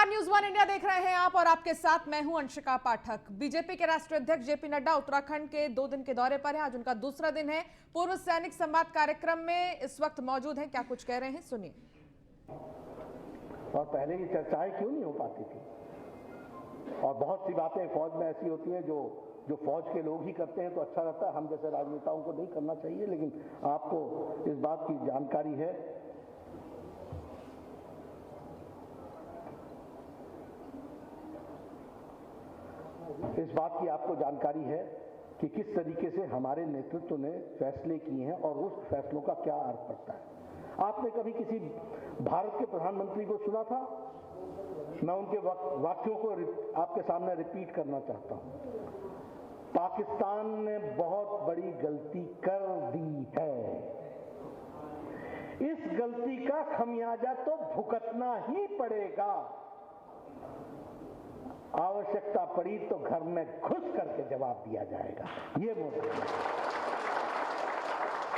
नमस्कार, news one India देख रहे हैं आप और आपके साथ मैं हूं अंशिका पाठक। बीजेपी के राष्ट्रीय अध्यक्ष जेपी नड्डा उत्तराखंड के 2 दिन के दौरे पर हैं। आज उनका दूसरा दिन है। पूर्व सैनिक संवाद कार्यक्रम में इस वक्त मौजूद हैं। क्या कुछ कह रहे हैं, सुनिए। और पहले की चर्चाएं क्यों नहीं हो पाती थी, और बहुत सी बातें फौज में ऐसी होती हैं जो फौज के लोग ही करते हैं तो अच्छा रहता है, हम जैसे राजनेताओं को नहीं करना चाहिए। लेकिन आपको इस बात की जानकारी है आपको जानकारी है कि किस तरीके से हमारे नेतृत्व ने फैसले किए हैं और उस फैसलों का क्या अर्थ पड़ता है। आपने कभी किसी भारत के प्रधानमंत्री को सुना था? मैं उनके वाक्यों को आपके सामने रिपीट करना चाहता हूं। पाकिस्तान ने बहुत बड़ी गलती कर दी है, इस गलती का खमियाजा तो भुगतना ही पड़ेगा। आवश्यकता पड़ी तो घर में घुस करके जवाब दिया जाएगा, ये मोदी।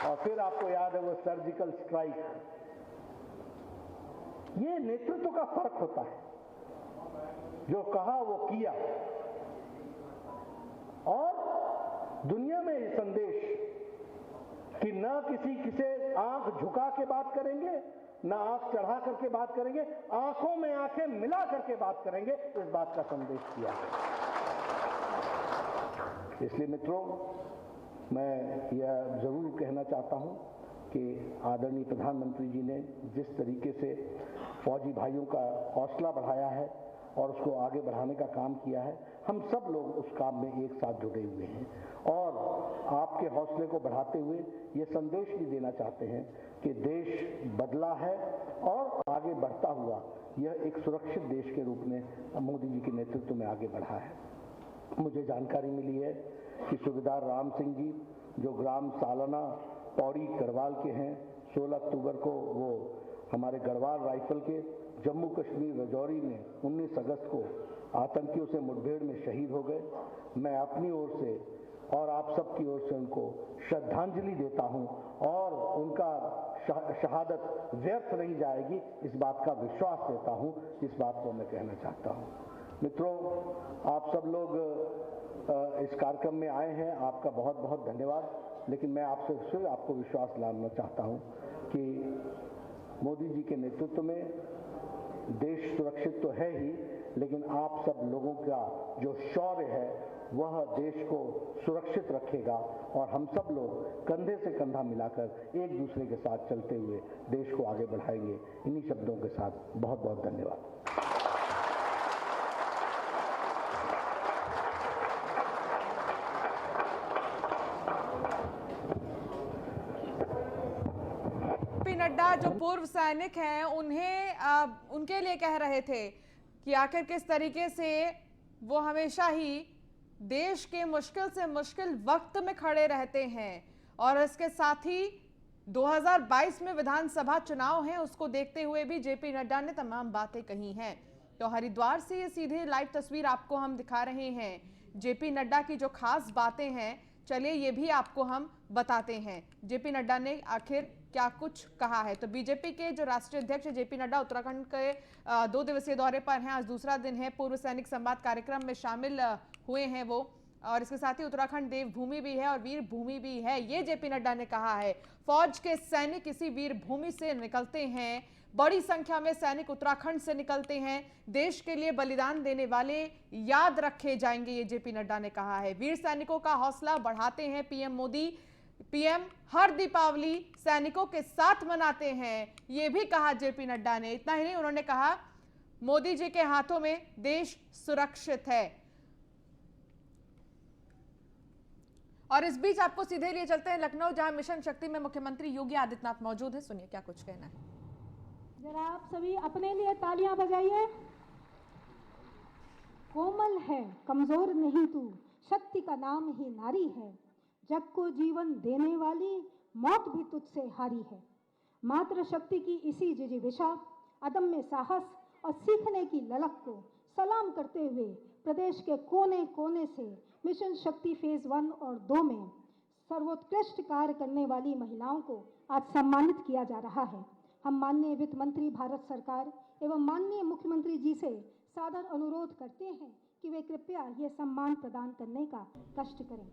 और फिर आपको याद है वो सर्जिकल स्ट्राइक। ये नेतृत्व का फर्क होता है, जो कहा वो किया। और दुनिया में ये संदेश कि न किसी से आंख झुका के बात करेंगे, ना आंख चढ़ा करके बात करेंगे, आंखों में आंखें मिला करके बात करेंगे, इस बात का संदेश दिया है। इसलिए मित्रों, मैं यह जरूर कहना चाहता हूं कि आदरणीय प्रधानमंत्री जी ने जिस तरीके से फौजी भाइयों का हौसला बढ़ाया है और उसको आगे बढ़ाने का काम किया है, हम सब लोग उस काम में एक साथ जुड़े हुए हैं। और आपके हौसले को बढ़ाते हुए ये संदेश भी देना चाहते हैं कि देश बदला है और आगे बढ़ता हुआ यह एक सुरक्षित देश के रूप में मोदी जी के नेतृत्व में आगे बढ़ा है। मुझे जानकारी मिली है कि सूबेदार राम सिंह जी, जो ग्राम सालाना पौड़ी गढ़वाल के हैं, 16 अक्टूबर को वो हमारे गढ़वाल राइफल के जम्मू कश्मीर रजौरी में 19 अगस्त को आतंकियों से मुठभेड़ में शहीद हो गए। मैं अपनी ओर से और आप सबकी ओर से उनको श्रद्धांजलि देता हूं और उनका शहादत व्यर्थ नहीं जाएगी, इस बात का विश्वास देता हूं। इस बात को मैं कहना चाहता हूं। मित्रों, आप सब लोग इस कार्यक्रम में आए हैं, आपका बहुत बहुत धन्यवाद। लेकिन मैं आपसे फिर आपको विश्वास दिलाना चाहता हूं कि मोदी जी के नेतृत्व में देश सुरक्षित तो है ही, लेकिन आप सब लोगों का जो शौर्य है वह देश को सुरक्षित रखेगा और हम सब लोग कंधे से कंधा मिलाकर एक दूसरे के साथ चलते हुए देश को आगे बढ़ाएंगे। इन्हीं शब्दों के साथ बहुत बहुत धन्यवाद। नड्डा जो पूर्व सैनिक हैं उनके लिए कह रहे थे कि आखिर किस तरीके से वो हमेशा ही देश के मुश्किल से मुश्किल वक्त में खड़े रहते हैं। और इसके साथ ही 2022 में विधानसभा चुनाव हैं, उसको देखते हुए भी जेपी नड्डा ने तमाम बातें कही हैं। तो हरिद्वार से ये सीधे लाइव तस्वीर आपको हम दिखा रहे हैं। जेपी नड्डा की जो खास बातें हैं, चलिए ये भी आपको हम बताते हैं जेपी नड्डा ने आखिर क्या कुछ कहा है। तो बीजेपी के जो राष्ट्रीय अध्यक्ष जेपी नड्डा उत्तराखंड के 2 दिवसीय दौरे पर हैं। आज दूसरा दिन है। पूर्व सैनिक संवाद कार्यक्रम में शामिल हुए हैं वो, और इसके साथ ही उत्तराखंड देवभूमि भी है और वीर भूमि भी है, ये जेपी नड्डा ने कहा है। फौज के सैनिक इसी वीर भूमि से निकलते हैं, बड़ी संख्या में सैनिक उत्तराखंड से निकलते हैं। देश के लिए बलिदान देने वाले याद रखे जाएंगे, ये जेपी नड्डा ने कहा है। वीर सैनिकों का हौसला बढ़ाते हैं पीएम मोदी। पीएम हर दीपावली सैनिकों के साथ मनाते हैं, ये भी कहा जेपी नड्डा ने। इतना ही नहीं, उन्होंने कहा मोदी जी के हाथों में देश सुरक्षित है। और इस बीच आपको सीधे लिए चलते हैं लखनऊ, जहां मिशन शक्ति में मुख्यमंत्री योगी आदित्यनाथ मौजूद हैं। सुनिए क्या कुछ कहना है। जरा आप सभी अपने लिए तालियां बजाइए। कोमल है, कमजोर नहीं तू, शक्ति का नाम ही नारी है। जग को जीवन देने वाली मौत भी तुझसे हारी है। मातृ शक्ति की इसी जिजीविषा, अदम्य साहस और सीखने की ललक को सलाम करते हुए प्रदेश के कोने कोने से मिशन शक्ति फेज 1 और 2 में सर्वोत्कृष्ट कार्य करने वाली महिलाओं को आज सम्मानित किया जा रहा है। हम माननीय वित्त मंत्री भारत सरकार एवं माननीय मुख्यमंत्री जी से सादर अनुरोध करते हैं कि वे कृपया ये सम्मान प्रदान करने का कष्ट करें।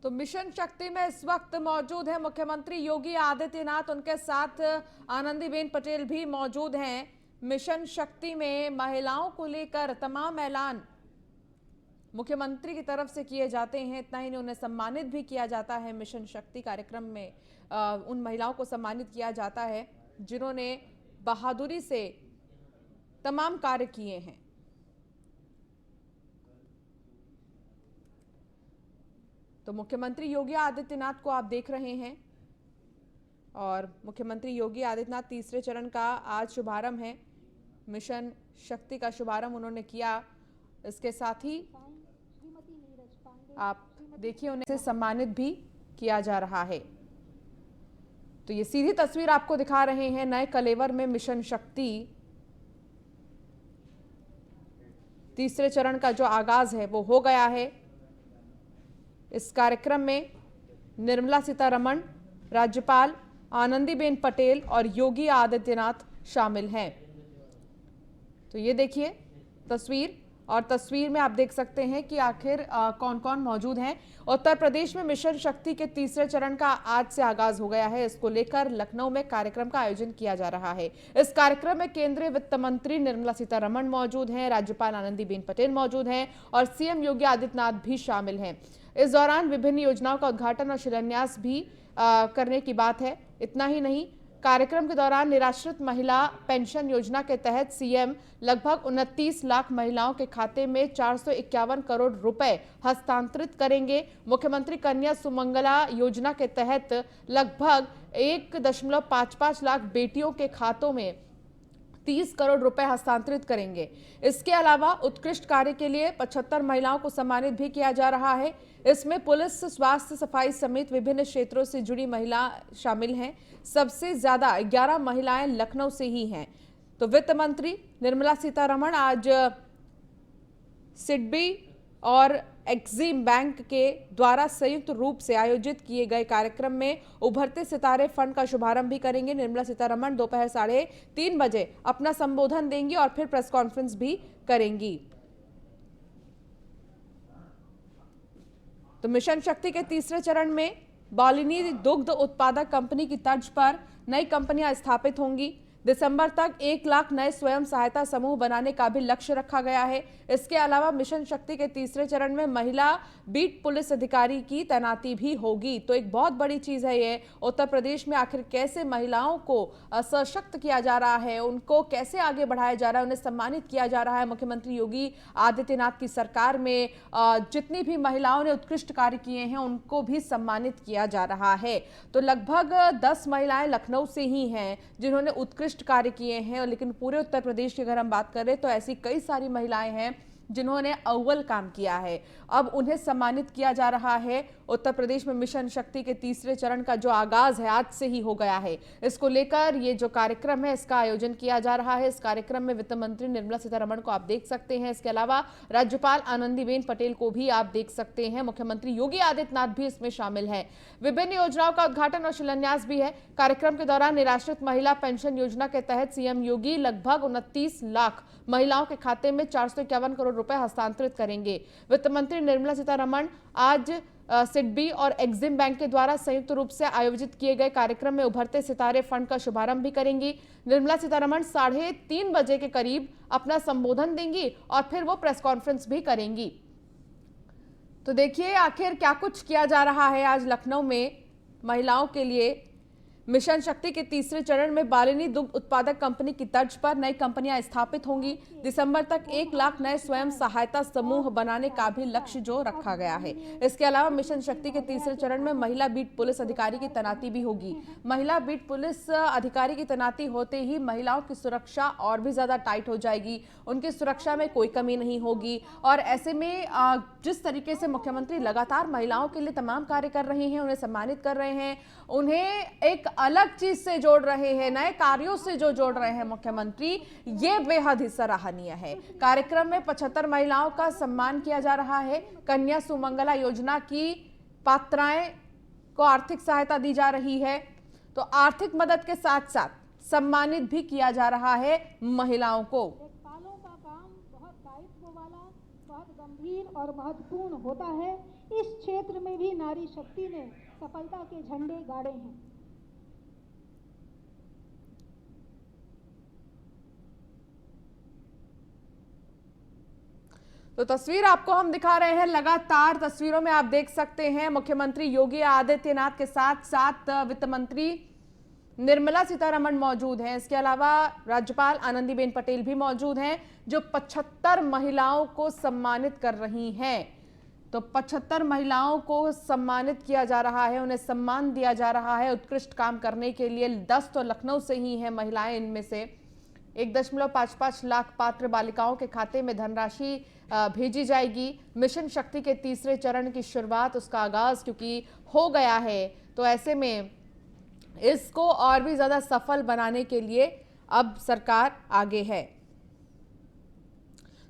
तो मिशन शक्ति में इस वक्त मौजूद है मुख्यमंत्री योगी आदित्यनाथ, उनके साथ आनंदीबेन पटेल भी मौजूद हैं। मिशन शक्ति में महिलाओं को लेकर तमाम ऐलान मुख्यमंत्री की तरफ से किए जाते हैं। इतना ही नहीं, उन्हें सम्मानित भी किया जाता है। मिशन शक्ति कार्यक्रम में उन महिलाओं को सम्मानित किया जाता है जिन्होंने बहादुरी से तमाम कार्य किए हैं। तो मुख्यमंत्री योगी आदित्यनाथ को आप देख रहे हैं और मुख्यमंत्री योगी आदित्यनाथ तीसरे चरण का आज शुभारंभ है। मिशन शक्ति का शुभारंभ उन्होंने किया। इसके साथ ही आप देखिए उन्हें सम्मानित भी किया जा रहा है। तो ये सीधी तस्वीर आपको दिखा रहे हैं नए कलेवर में मिशन शक्ति तीसरे चरण का जो आगाज है वो हो गया है। इस कार्यक्रम में निर्मला सीतारमण, राज्यपाल आनंदीबेन पटेल और योगी आदित्यनाथ शामिल हैं। तो ये देखिए तस्वीर, और तस्वीर में आप देख सकते हैं कि आखिर कौन कौन मौजूद हैं। उत्तर प्रदेश में मिशन शक्ति के तीसरे चरण का आज से आगाज हो गया है। इसको लेकर लखनऊ में कार्यक्रम का आयोजन किया जा रहा है। इस कार्यक्रम में केंद्रीय वित्त मंत्री निर्मला सीतारमण मौजूद हैं, राज्यपाल आनंदीबेन पटेल मौजूद हैं और सीएम योगी आदित्यनाथ भी शामिल हैं। इस दौरान विभिन्न योजनाओं का उद्घाटन और शिलान्यास भी करने की बात है। इतना ही नहीं, कार्यक्रम के दौरान निराश्रित महिला पेंशन योजना के तहत सीएम लगभग 29 लाख महिलाओं के खाते में 451 करोड़ रुपए हस्तांतरित करेंगे। मुख्यमंत्री कन्या सुमंगला योजना के तहत लगभग 1.55 लाख बेटियों के खातों में 30 करोड़ रुपए हस्तांतरित करेंगे। इसके अलावा उत्कृष्ट कार्य के लिए 75 महिलाओं को सम्मानित भी किया जा रहा है। इसमें पुलिस, स्वास्थ्य, सफाई समेत विभिन्न क्षेत्रों से जुड़ी महिला शामिल हैं। सबसे ज्यादा 11 महिलाएं लखनऊ से ही हैं। तो वित्त मंत्री निर्मला सीतारमण आज सिडबी और एक्सिम बैंक के द्वारा संयुक्त रूप से आयोजित किए गए कार्यक्रम में उभरते सितारे फंड का शुभारंभ भी करेंगे। निर्मला सीतारमण दोपहर 3:30 बजे अपना संबोधन देंगी और फिर प्रेस कॉन्फ्रेंस भी करेंगी। तो मिशन शक्ति के तीसरे चरण में बालिनी दुग्ध उत्पादक कंपनी की तर्ज पर नई कंपनियां स्थापित होंगी। दिसंबर तक 1 लाख नए स्वयं सहायता समूह बनाने का भी लक्ष्य रखा गया है। इसके अलावा मिशन शक्ति के तीसरे चरण में महिला बीट पुलिस अधिकारी की तैनाती भी होगी। तो एक बहुत बड़ी चीज है ये। उत्तर प्रदेश में आखिर कैसे महिलाओं को सशक्त किया जा रहा है, उनको कैसे आगे बढ़ाया जा रहा है, उन्हें सम्मानित किया जा रहा है। मुख्यमंत्री योगी आदित्यनाथ की सरकार में जितनी भी महिलाओं ने उत्कृष्ट कार्य किए हैं उनको भी सम्मानित किया जा रहा है। तो लगभग 10 महिलाएं लखनऊ से ही हैं जिन्होंने उत्कृष्ट कार्य किए हैं, लेकिन पूरे उत्तर प्रदेश की अगर हम बात करें तो ऐसी कई सारी महिलाएं हैं जिन्होंने अव्वल काम किया है। अब उन्हें सम्मानित किया जा रहा है। उत्तर प्रदेश में मिशन शक्ति के तीसरे चरण का जो आगाज है आज से ही हो गया है। इसको लेकर ये जो कार्यक्रम है इसका आयोजन किया जा रहा है। इस कार्यक्रम में वित्त मंत्री निर्मला सीतारमण को आप देख सकते हैं। इसके अलावा राज्यपाल आनंदीबेन पटेल को भी आप देख सकते हैं। मुख्यमंत्री योगी आदित्यनाथ भी इसमें शामिल है। विभिन्न योजनाओं का उद्घाटन और शिलान्यास भी है। कार्यक्रम के दौरान निराश्रित महिला पेंशन योजना के तहत सीएम योगी लगभग 29 लाख महिलाओं के खाते में 451 करोड़ रुपए हस्तांतरित करेंगे। वित्त मंत्री निर्मला सीतारमण आज सिडबी और एक्सिम बैंक के द्वारा संयुक्त रूप से आयोजित किए गए कार्यक्रम में उभरते सितारे फंड का शुभारंभ भी करेंगी। निर्मला सीतारमण 3:30 बजे के करीब अपना संबोधन देंगी और फिर वो प्रेस कॉन्फ्रेंस भी करेंगी। तो देखिए आखिर क्या कुछ किया जा रहा है आज लखनऊ में महिलाओं के लिए। मिशन शक्ति के तीसरे चरण में बालिनी दुग्ध उत्पादक कंपनी की तर्ज पर नई कंपनियां स्थापित होंगी। दिसंबर तक 1 लाख नए स्वयं सहायता समूह बनाने का भी लक्ष्य जो रखा गया है। इसके अलावा मिशन शक्ति के तीसरे चरण में महिला बीट पुलिस अधिकारी की तैनाती भी होगी। महिला बीट पुलिस अधिकारी की तैनाती होते ही महिलाओं की सुरक्षा और भी ज्यादा टाइट हो जाएगी, उनकी सुरक्षा में कोई कमी नहीं होगी। और ऐसे में जिस तरीके से मुख्यमंत्री लगातार महिलाओं के लिए तमाम कार्य कर रहे हैं, उन्हें सम्मानित कर रहे हैं, उन्हें एक अलग चीज से जोड़ रहे हैं, नए कार्यों से जो जोड़ रहे हैं मुख्यमंत्री, ये बेहद ही सराहनीय है। कार्यक्रम में 75 महिलाओं का सम्मान किया जा रहा है। कन्या सुमंगला योजना की पात्राएं को आर्थिक सहायता दी जा रही है। तो आर्थिक मदद के साथ साथ सम्मानित भी किया जा रहा है महिलाओं को। लेखपालों का काम बहुत दायित्व वाला, बहुत गंभीर और महत्वपूर्ण होता है। इस क्षेत्र में भी नारी शक्ति ने सफलता के झंडे गाड़े हैं। तो तस्वीर आपको हम दिखा रहे हैं। लगातार तस्वीरों में आप देख सकते हैं मुख्यमंत्री योगी आदित्यनाथ के साथ साथ वित्त मंत्री निर्मला सीतारमण मौजूद हैं। इसके अलावा राज्यपाल आनंदीबेन पटेल भी मौजूद हैं, जो 75 महिलाओं को सम्मानित कर रही हैं। तो 75 महिलाओं को सम्मानित किया जा रहा है, उन्हें सम्मान दिया जा रहा है उत्कृष्ट काम करने के लिए। 10 तो लखनऊ से ही हैं महिलाएं, इनमें से 1.55 लाख पात्र बालिकाओं के खाते में धनराशि भेजी जाएगी। मिशन शक्ति के तीसरे चरण की शुरुआत, उसका आगाज क्योंकि हो गया है, तो ऐसे में इसको और भी ज्यादा सफल बनाने के लिए अब सरकार आगे है।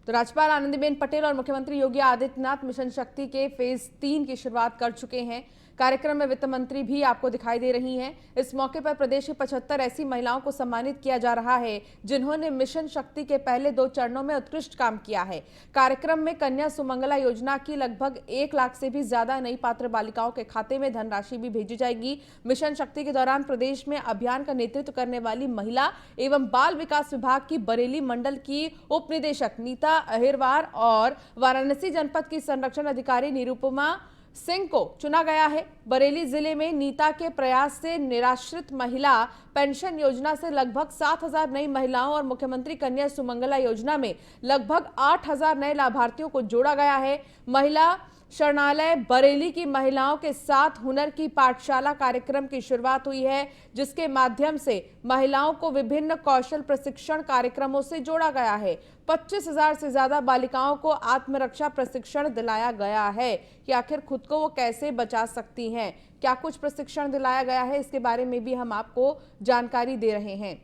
तो राज्यपाल आनंदीबेन पटेल और मुख्यमंत्री योगी आदित्यनाथ मिशन शक्ति के फेज 3 की शुरुआत कर चुके हैं। कार्यक्रम में वित्त मंत्री भी आपको दिखाई दे रही हैं। इस मौके पर प्रदेश की 75 ऐसी महिलाओं को सम्मानित किया जा रहा है जिन्होंने मिशन शक्ति के पहले 2 चरणों में उत्कृष्ट काम किया है। कार्यक्रम में कन्या सुमंगला योजना की लगभग 1 लाख से भी ज्यादा नई पात्र बालिकाओं के खाते में धनराशि भी भेजी जाएगी। मिशन शक्ति के दौरान प्रदेश में अभियान का नेतृत्व करने वाली महिला एवं बाल विकास विभाग की बरेली मंडल की उप निदेशक नीता अहिरवार और वाराणसी जनपद की संरक्षण अधिकारी निरुपमा सिंह को चुना गया है। बरेली जिले में नीता के प्रयास से निराश्रित महिला पेंशन योजना से लगभग 7,000 नई महिलाओं और मुख्यमंत्री कन्या सुमंगला योजना में लगभग 8,000 नए लाभार्थियों को जोड़ा गया है। महिला शरणालय बरेली की महिलाओं के साथ हुनर की पाठशाला कार्यक्रम की शुरुआत हुई है, जिसके माध्यम से महिलाओं को विभिन्न कौशल प्रशिक्षण कार्यक्रमों से जोड़ा गया है। 25,000 से ज्यादा बालिकाओं को आत्मरक्षा प्रशिक्षण दिलाया गया है कि आखिर खुद को वो कैसे बचा सकती हैं। क्या कुछ प्रशिक्षण दिलाया गया है, इसके बारे में भी हम आपको जानकारी दे रहे हैं।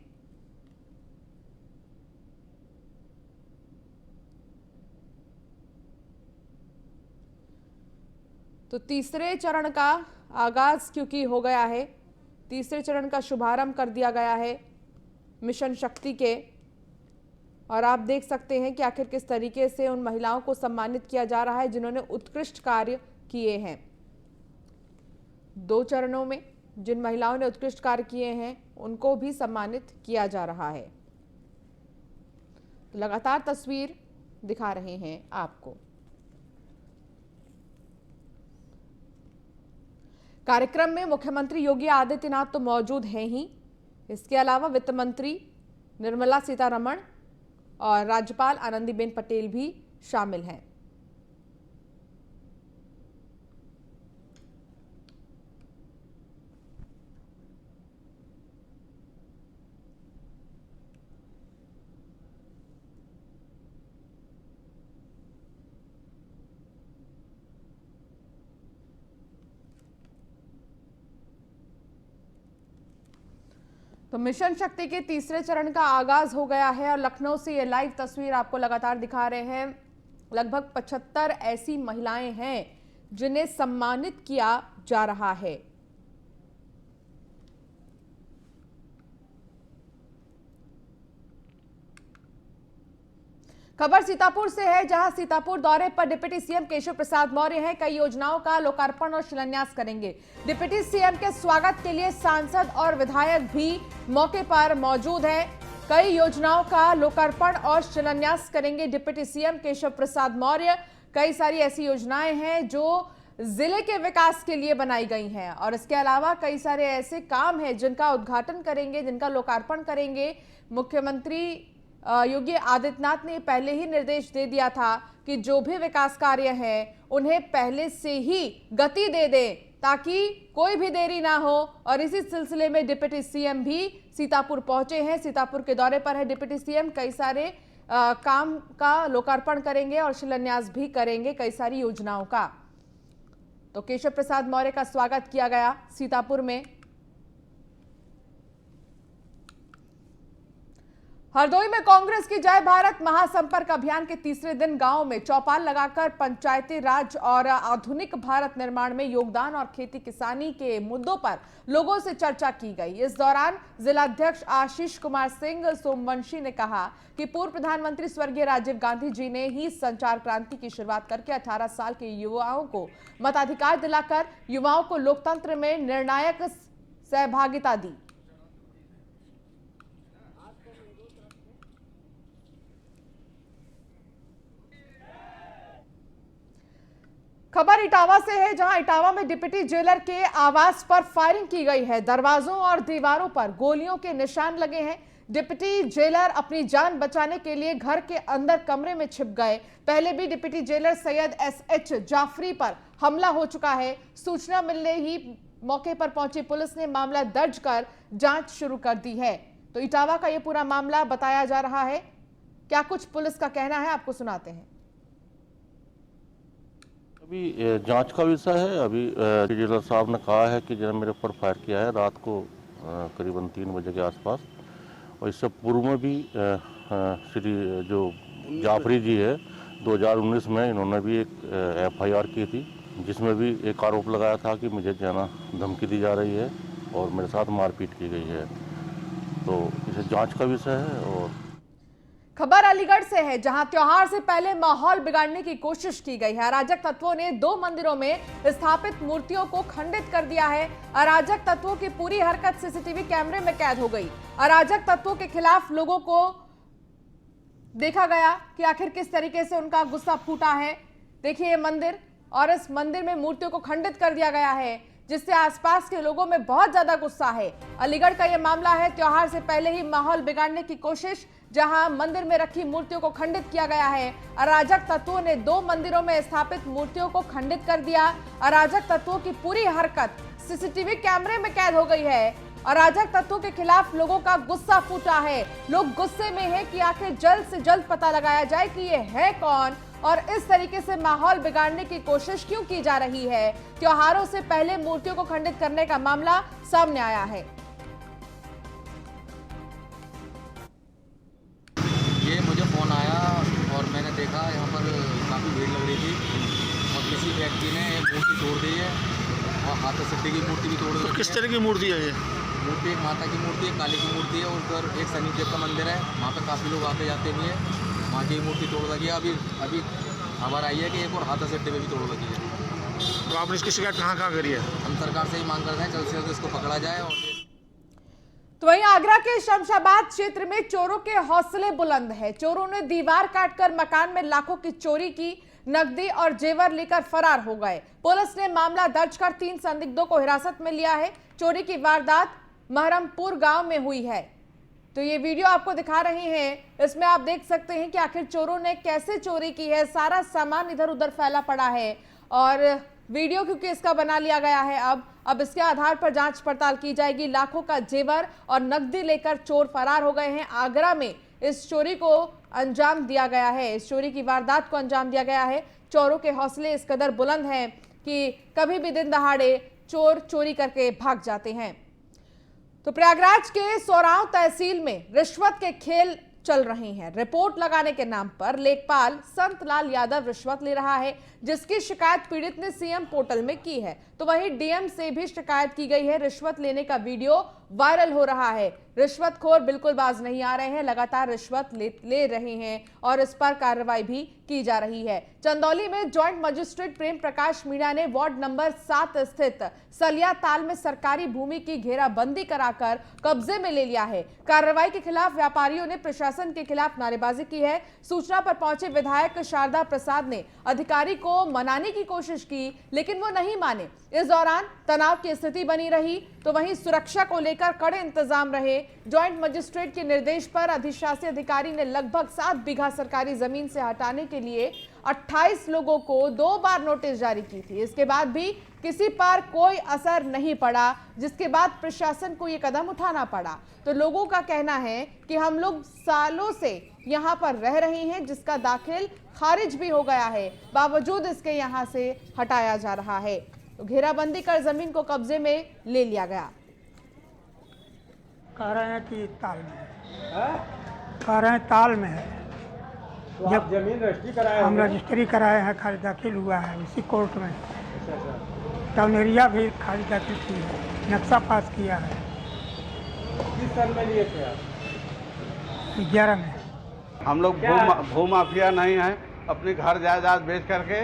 तो तीसरे चरण का आगाज क्योंकि हो गया है, तीसरे चरण का शुभारंभ कर दिया गया है मिशन शक्ति के, और आप देख सकते हैं कि आखिर किस तरीके से उन महिलाओं को सम्मानित किया जा रहा है जिन्होंने उत्कृष्ट कार्य किए हैं। 2 चरणों में जिन महिलाओं ने उत्कृष्ट कार्य किए हैं उनको भी सम्मानित किया जा रहा है। तो लगातार तस्वीर दिखा रहे हैं आपको। कार्यक्रम में मुख्यमंत्री योगी आदित्यनाथ तो मौजूद हैं ही, इसके अलावा वित्त मंत्री निर्मला सीतारमण और राज्यपाल आनंदीबेन पटेल भी शामिल हैं। तो मिशन शक्ति के तीसरे चरण का आगाज हो गया है और लखनऊ से ये लाइव तस्वीर आपको लगातार दिखा रहे हैं। लगभग 75 ऐसी महिलाएं हैं जिन्हें सम्मानित किया जा रहा है। खबर सीतापुर से है, जहां सीतापुर दौरे पर डिप्टी सीएम केशव प्रसाद मौर्य हैं। कई योजनाओं का लोकार्पण और शिलान्यास करेंगे। डिप्टी सीएम के स्वागत के लिए सांसद और विधायक भी मौके पर मौजूद हैं। कई योजनाओं का लोकार्पण और शिलान्यास करेंगे डिप्टी सीएम केशव प्रसाद मौर्य। कई सारी ऐसी योजनाएं हैं जो जिले के विकास के लिए बनाई गई हैं और इसके अलावा कई सारे ऐसे काम हैं जिनका उद्घाटन करेंगे, जिनका लोकार्पण करेंगे। मुख्यमंत्री योगी आदित्यनाथ ने पहले ही निर्देश दे दिया था कि जो भी विकास कार्य है उन्हें पहले से ही गति दे दें ताकि कोई भी देरी ना हो, और इसी सिलसिले में डिप्टी सीएम भी सीतापुर पहुंचे हैं। सीतापुर के दौरे पर है डिप्टी सीएम। कई सारे काम का लोकार्पण करेंगे और शिलान्यास भी करेंगे कई सारी योजनाओं का। तो केशव प्रसाद मौर्य का स्वागत किया गया सीतापुर में। हरदोई में कांग्रेस की जय भारत महासंपर्क अभियान के तीसरे दिन गांव में चौपाल लगाकर पंचायती राज और आधुनिक भारत निर्माण में योगदान और खेती किसानी के मुद्दों पर लोगों से चर्चा की गई। इस दौरान जिलाध्यक्ष आशीष कुमार सिंह सोमवंशी ने कहा कि पूर्व प्रधानमंत्री स्वर्गीय राजीव गांधी जी ने ही संचार क्रांति की शुरुआत करके 18 साल के युवाओं को मताधिकार दिलाकर युवाओं को लोकतंत्र में निर्णायक सहभागिता दी। खबर इटावा से है, जहां इटावा में डिप्टी जेलर के आवास पर फायरिंग की गई है। दरवाजों और दीवारों पर गोलियों के निशान लगे हैं। डिप्टी जेलर अपनी जान बचाने के लिए घर के अंदर कमरे में छिप गए। पहले भी deputy jailer Syed S H Jafri पर हमला हो चुका है। सूचना मिलने ही मौके पर पहुंची पुलिस ने मामला दर्ज कर जांच शुरू कर दी है। तो इटावा का यह पूरा मामला बताया जा रहा है। क्या कुछ पुलिस का कहना है, आपको सुनाते हैं। अभी जांच का विषय है। अभी जेलर साहब ने कहा है कि जिन्होंने मेरे ऊपर फायर किया है रात को करीबन 3 बजे के आसपास, और इससे पूर्व में भी श्री जो जाफरी जी है 2019 में इन्होंने भी एक एफआईआर की थी, जिसमें भी एक आरोप लगाया था कि मुझे जाना धमकी दी जा रही है और मेरे साथ मारपीट की गई है। तो इसे जांच का विषय है। और खबर अलीगढ़ से है, जहां त्योहार से पहले माहौल बिगाड़ने की कोशिश की गई है। अराजक तत्वों ने 2 मंदिरों में स्थापित मूर्तियों को खंडित कर दिया है। अराजक तत्वों की पूरी हरकत सीसीटीवी कैमरे में कैद हो गई। अराजक तत्वों के खिलाफ लोगों को देखा गया कि आखिर किस तरीके से उनका गुस्सा फूटा है। देखिए ये मंदिर, और इस मंदिर में मूर्तियों को खंडित कर दिया गया है, जिससे आसपास के लोगों में बहुत ज्यादा गुस्सा है। अलीगढ़ का यह मामला है। त्योहार से पहले ही माहौल बिगाड़ने की कोशिश, जहां मंदिर में रखी मूर्तियों को खंडित किया गया है। अराजक तत्वों ने 2 मंदिरों में स्थापित मूर्तियों को खंडित कर दिया। अराजक तत्वों की पूरी हरकत सीसीटीवी कैमरे में कैद हो गई है। अराजक तत्वों के खिलाफ लोगों का गुस्सा फूटा है। लोग गुस्से में हैं कि आखिर जल्द से जल्द पता लगाया जाए कि ये है कौन और इस तरीके से माहौल बिगाड़ने की कोशिश क्यों की जा रही है। त्योहारों से पहले मूर्तियों को खंडित करने का मामला सामने आया है। ये मुझे फ़ोन आया और मैंने देखा यहाँ पर काफ़ी भीड़ लग रही थी और किसी व्यक्ति ने मूर्ति तोड़ दी है और हाथ सिद्धि की मूर्ति भी तोड़ दी। तो किस तरह की मूर्ति है ये? मूर्ति एक माता की मूर्ति है, काली की मूर्ति है, और उधर एक शनिदेव का मंदिर है, वहाँ पे काफ़ी लोग आते जाते भी हैं। वहाँ की मूर्ति तोड़ लगी है। अभी खबर आई है कि एक और हाथ सिद्धि में भी तोड़ लगी है। तो आपने इसकी शिकायत कहाँ करी है? हम सरकार से ही मांग करते हैं जल्द से जल्द इसको पकड़ा जाए। और तो वहीं आगरा के शमशाबाद क्षेत्र में चोरों के हौसले बुलंद है। चोरों ने दीवार काटकर मकान में लाखों की चोरी की, नकदी और जेवर लेकर फरार हो गए। पुलिस ने मामला दर्ज कर 3 संदिग्धों को हिरासत में लिया है। चोरी की वारदात महरमपुर गांव में हुई है। तो ये वीडियो आपको दिखा रहे हैं, इसमें आप देख सकते हैं कि आखिर चोरों ने कैसे चोरी की है। सारा सामान इधर उधर फैला पड़ा है और वीडियो क्योंकि इसका बना लिया गया है। अब इसके आधार पर जांच पड़ताल की जाएगी। लाखों का जेवर और नकदी लेकर चोर फरार हो गए हैं। आगरा में इस चोरी को अंजाम दिया गया है, इस चोरी की वारदात को अंजाम दिया गया है। चोरों के हौसले इस कदर बुलंद हैं कि कभी भी दिन दहाड़े चोर चोरी करके भाग जाते हैं। तो प्रयागराज के सोरांव तहसील में रिश्वत के खेल चल रही हैं। रिपोर्ट लगाने के नाम पर लेखपाल संतलाल यादव रिश्वत ले रहा है, जिसकी शिकायत पीड़ित ने सीएम पोर्टल में की है। तो वहीं डीएम से भी शिकायत की गई है। रिश्वत लेने का वीडियो वायरल हो रहा है। रिश्वतखोर बिल्कुल बाज नहीं आ रहे हैं, लगातार रिश्वत ले रहे हैं और इस पर कार्रवाई भी की जा रही है। चंदौली में जॉइंट मजिस्ट्रेट प्रेम प्रकाश मीणा ने वार्ड नंबर 7 स्थित सलिया ताल में सरकारी भूमि की घेराबंदी कराकर कब्जे में ले लिया है। कार्रवाई के खिलाफ व्यापारियों ने प्रशासन के खिलाफ नारेबाजी की है। सूचना पर पहुंचे विधायक शारदा प्रसाद ने अधिकारी को मनाने की कोशिश की, लेकिन वो नहीं माने। इस दौरान तनाव की स्थिति बनी रही। तो वहीं सुरक्षा को लेकर कड़े इंतजाम रहे। जॉइंट मजिस्ट्रेट के निर्देश पर अधिशासी अधिकारी ने लगभग 7 बीघा सरकारी जमीन से हटाने के लिए 28 लोगों को 2 बार नोटिस जारी की थी। इसके बाद भी किसी पर कोई असर नहीं पड़ा, जिसके बाद प्रशासन को यह कदम उठाना पड़ा। तो लोगों का कहना है कि हम लोग सालों से यहाँ पर रह रहे हैं, जिसका दाखिल खारिज भी हो गया है, बावजूद इसके यहाँ से हटाया जा रहा है। तो घेराबंदी कर जमीन को कब्जे में ले लिया गया। कह रहे हैं कि ताल में कह रहे हैं ताल में है। तो आप जमीन रजिस्ट्री कराए हम होंगे? रजिस्ट्री कराए हैं, खारिज दाखिल हुआ है इसी कोर्ट में। टाउन एरिया भी खारिज दाखिल की है, नक्शा पास किया है किस साल में लिए थे आप? 11 में। हम लोग भू माफिया नहीं हैं, अपनी घर जायदाद बेच करके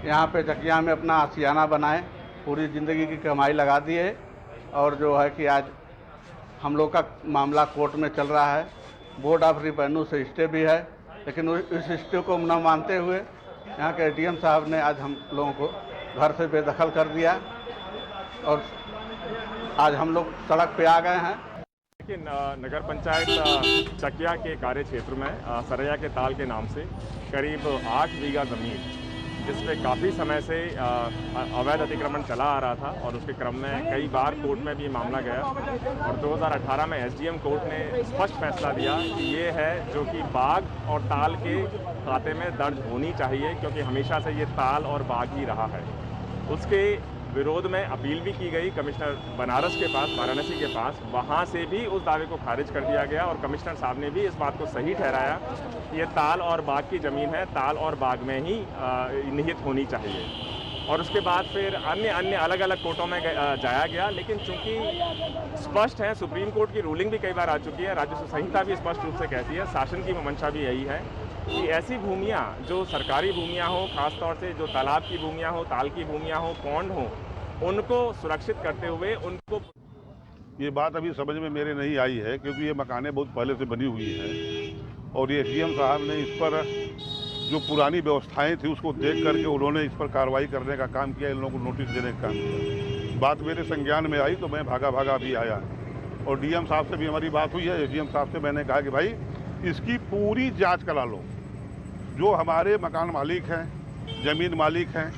यहाँ पे चकिया में अपना आशियाना बनाए, पूरी ज़िंदगी की कमाई लगा दी है। और जो है कि आज हम लोग का मामला कोर्ट में चल रहा है, बोर्ड ऑफ रिवेन्यू से स्टे भी है, लेकिन इस स्टे को न मानते हुए यहाँ के एडीएम साहब ने आज हम लोगों को घर से बेदखल कर दिया और आज हम लोग सड़क पे आ गए हैं। लेकिन नगर पंचायत चकिया के कार्य क्षेत्र में सरैया के ताल के नाम से करीब 8 बीघा ज़मीन, जिसमें काफ़ी समय से अवैध अतिक्रमण चला आ रहा था और उसके क्रम में कई बार कोर्ट में भी मामला गया और 2018 में एसडीएम कोर्ट ने स्पष्ट फैसला दिया कि ये है जो कि बाग और ताल के खाते में दर्ज होनी चाहिए, क्योंकि हमेशा से ये ताल और बाग ही रहा है। उसके विरोध में अपील भी की गई कमिश्नर बनारस के पास, वाराणसी के पास, वहाँ से भी उस दावे को खारिज कर दिया गया और कमिश्नर साहब ने भी इस बात को सही ठहराया कि ये ताल और बाग की ज़मीन है, ताल और बाग में ही निहित होनी चाहिए। और उसके बाद फिर अन्य अलग अलग कोर्टों में जाया गया, लेकिन चूंकि स्पष्ट है, सुप्रीम कोर्ट की रूलिंग भी कई बार आ चुकी है, राज्य संहिता भी स्पष्ट रूप से कहती है, शासन की मंशा भी यही है कि ऐसी भूमियाँ जो सरकारी भूमियाँ हो, खासतौर से जो तालाब की भूमियाँ हो, ताल की भूमियाँ हो, पौंड हो, उनको सुरक्षित करते हुए उनको। ये बात अभी समझ में मेरे नहीं आई है, क्योंकि ये मकानें बहुत पहले से बनी हुई हैं और ये एसडीएम साहब ने इस पर जो पुरानी व्यवस्थाएं थी उसको देख करके उन्होंने इस पर कार्रवाई करने का काम किया, इन लोगों को नोटिस देने का काम किया। बात मेरे संज्ञान में आई तो मैं भागा अभी आया और डीएम साहब से भी हमारी बात हुई है। एसडीएम साहब से मैंने कहा कि भाई इसकी पूरी जाँच करा लो, जो हमारे मकान मालिक हैं, ज़मीन मालिक हैं,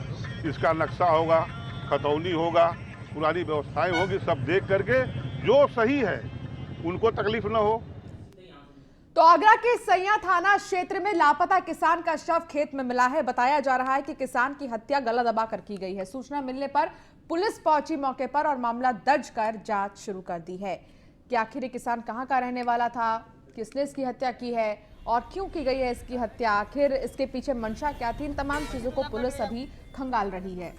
इसका नक्शा होगा, खतौनी होगा, पुरानी व्यवस्थाएं होगी, सब देख करके जो सही है उनको तकलीफ न हो। तो आगरा के सैया थाना क्षेत्र में लापता किसान का शव खेत में मिला है। बताया जा रहा है कि किसान की हत्या गला दबाकर की गई है। सूचना मिलने पर पुलिस पहुंची मौके पर और मामला दर्ज कर जांच शुरू कर दी है कि आखिर किसान कहां का रहने वाला था, किसने इसकी हत्या की है और क्यों की गई है इसकी हत्या, आखिर इसके पीछे मंशा क्या थी, इन तमाम चीजों को पुलिस अभी खंगाल रही है।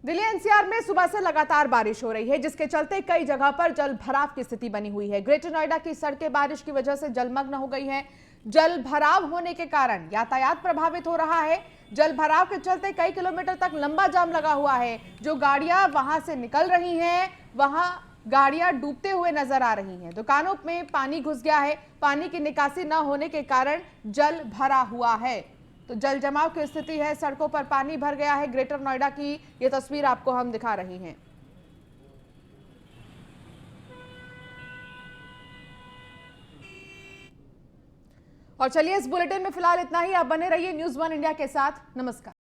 दिल्ली एनसीआर में सुबह से लगातार बारिश हो रही है, जिसके चलते कई जगह पर जल भराव की स्थिति बनी हुई है। ग्रेटर नोएडा की सड़कें बारिश की वजह से जलमग्न हो गई हैं। जल भराव होने के कारण यातायात प्रभावित हो रहा है। जल भराव के चलते कई किलोमीटर तक लंबा जाम लगा हुआ है। जो गाड़ियां वहां से निकल रही हैं, वहां गाड़ियां डूबते हुए नजर आ रही हैं। दुकानों में पानी घुस गया है। पानी की निकासी न होने के कारण जल भरा हुआ है। तो जल जमाव की स्थिति है, सड़कों पर पानी भर गया है। ग्रेटर नोएडा की ये तस्वीर आपको हम दिखा रही हैं। और चलिए इस बुलेटिन में फिलहाल इतना ही। आप बने रहिए न्यूज़ 1 इंडिया के साथ। नमस्कार।